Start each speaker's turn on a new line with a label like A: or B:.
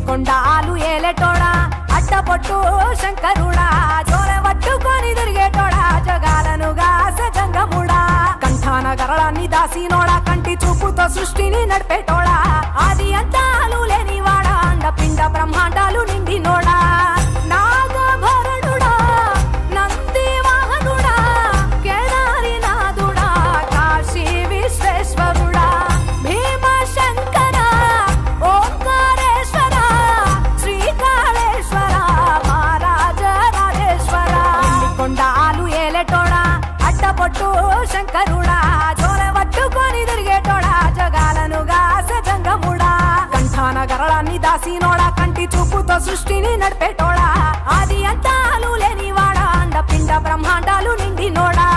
A: కొండాలు ఏలేటోడా అట్టపొట్టు శంకరుడా జోలె పట్టుకొని తిరిగేటోడా జగాలను గాస జంగముడా కంఠాన గరళాన్ని దాసినోడా కంటి చూపుతో సృష్టిని నడిపేటోడా ఆది అంతాలు లేనివాడా అండపిండ బ్రహ్మాండాలు నిండినోడా నాగభరణుడా నంది వాహనుడా కేదారి నాథుడా కాశీ విశ్వేశ్వరుడా భీమ శంకర ఓంకారేశ్వర శ్రీకాళేశ్వర మహారాజ రాజేశ్వర కొండాలు ఏలేటోడా అట్టపొట్టు శంకరుడా జోలె పట్టుకొని తిరిగేటోడా జగాలను గాస జంగముడా కంఠాన గరళాన్ని దాసినోడా కంటి చూపుతో సృష్టిని నడిపేటోడా ఆది అంతాలు లేనివాడా అండపిండ బ్రహ్మాండాలు నిండినోడా